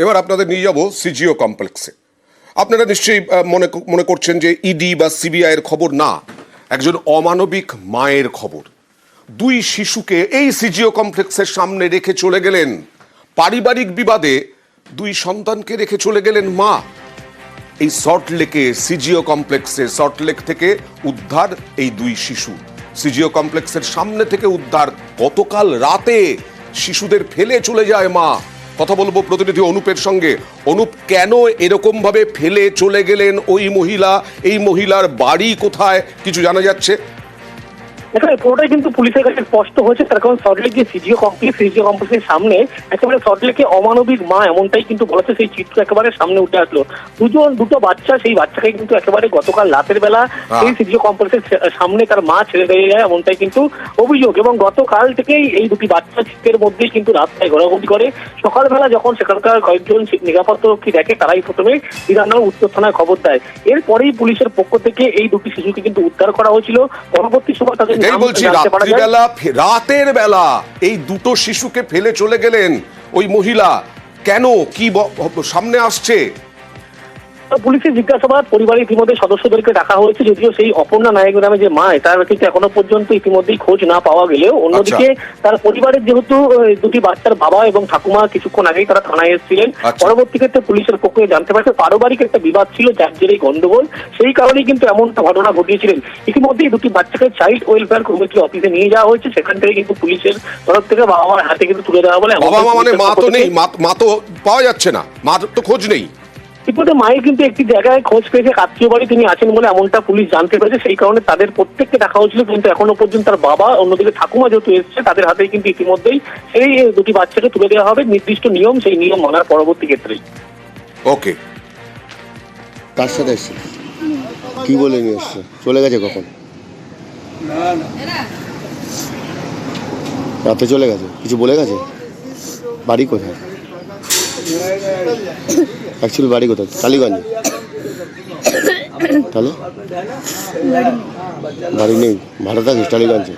এবার আপনাদের নিয়ে যাব সিজিও কমপ্লেক্সে। আপনারা নিশ্চয়ই মনে করছেন যে ইডি বা সিবিআই এর খবর না, একজন অমানবিক মায়ের খবর। দুই শিশুকে এই সিজিও কমপ্লেক্সের সামনে রেখে চলে গেলেন, পারিবারিক বিবাদে দুই সন্তানকে রেখে চলে গেলেন মা। এই সল্টলেকে সিজিও কমপ্লেক্সে, সল্টলেক থেকে উদ্ধার এই দুই শিশু, সিজিও কমপ্লেক্সের সামনে থেকে উদ্ধার। গতকাল রাতে শিশুদের ফেলে চলে যায় মা। কথা বলবো প্রতিনিধি অনুপের সঙ্গে। অনুপ, কেন এরকম ভাবে ফেলে চলে গেলেন ওই মহিলা? এই মহিলার বাড়ি কোথায় কিছু জানা যাচ্ছে? এখানে পুরোটাই কিন্তু পুলিশের কাছে স্পষ্ট হয়েছে, তার কারণ সল্টলেক যে সিজিও কমপ্লেক্সের সামনে একেবারে সল্টলেকে অমানবিক মা, এমনটাই কিন্তু বলেছে। সেই চিত্র একেবারে সামনে উঠে আসলো। দুটো বাচ্চা, সেই বাচ্চাকে কিন্তু একেবারে গতকাল রাতের বেলা সেই সিজিও কমপ্লেক্সের সামনে তার মা ছেড়ে দিয়ে যায়, এমনটাই কিন্তু অভিযোগ। এবং গতকাল থেকেই এই দুটি বাচ্চা শীতের মধ্যেই কিন্তু রাস্তায় ঘোরাঘুরি করে। সকালবেলা যখন সেখানকার কয়েকজন নিরাপত্তারক্ষী দেখে, তারাই প্রথমে বিধাননগর উত্তর থানায় খবর দেয়। এরপরেই পুলিশের পক্ষ থেকে এই দুটি শিশুকে কিন্তু উদ্ধার করা হয়েছিল। পরবর্তী সময় তাদের বলছি রাতের বেলা এই দুটো শিশুকে ফেলে চলে গেলেন ওই মহিলা, কেন? কি সামনে আসছে? পুলিশের জিজ্ঞাসাবাদ পরিবারের ইতিমধ্যে সদস্যদেরকে ডাকা হয়েছে, যদিও সেই অপর্ণা নায়ক নামে যে মা, তার কিন্তু এখনো পর্যন্ত ইতিমধ্যেই খোঁজ না পাওয়া গেলেও অন্যদিকে তার পরিবারের যেহেতু দুটি বাচ্চার বাবা এবং ঠাকুমা কিছুক্ষণ আগেই তারা থানায় এসেছিলেন। পরবর্তী ক্ষেত্রে পুলিশের পক্ষে জানতে পারছে পারিবারিক একটা বিবাদ ছিল, যার জেরেই গন্ডগোল, সেই কারণেই কিন্তু এমনটা ঘটনা ঘটিয়েছিলেন। ইতিমধ্যেই দুটি বাচ্চাকে চাইল্ড ওয়েলফেয়ার কমিটির অফিসে নিয়ে যাওয়া হয়েছে। সেখান থেকে কিন্তু পুলিশের তরফ থেকে বাবা মার হাতে কিন্তু তুলে দেওয়া বলে। বাবা মা মানে মা তো নেই, মা তো পাওয়া যাচ্ছে না, মা তো খোঁজ নেই। ইতিমধ্যে মায়ের কিন্তু একটি জায়গায় খোঁজ পেয়েছে, আত্মীয় বাড়ি তিনি আছেন বলে এমনটা পুলিশ জানতে পেরেছে। সেই কারণে তাদের প্রত্যেককে দেখা হয়েছিল, কিন্তু এখনো পর্যন্ত তার বাবা, অন্যদিকে ঠাকুমা যেহেতু এসছে, তাদের হাতেই কিন্তু ইতিমধ্যেই সেই দুটি বাচ্চাকে তুলে দেওয়া হবে। নির্দিষ্ট নিয়ম, সেই নিয়ম মানার পরবর্তী ক্ষেত্রেই। ওকে, তার সাথে এসছে কি বলে নিয়ে এসছে? চলে গেছে কখন? রাতে চলে গেছে? কিছু বলে গেছে? বাড়ি কোথায়? অ্যাকচুয়ালি বাড়ি কোথায়? টালিগঞ্জে? তাহলে বাড়ি নেই, ভাড়া থাকিস টালিগঞ্জে?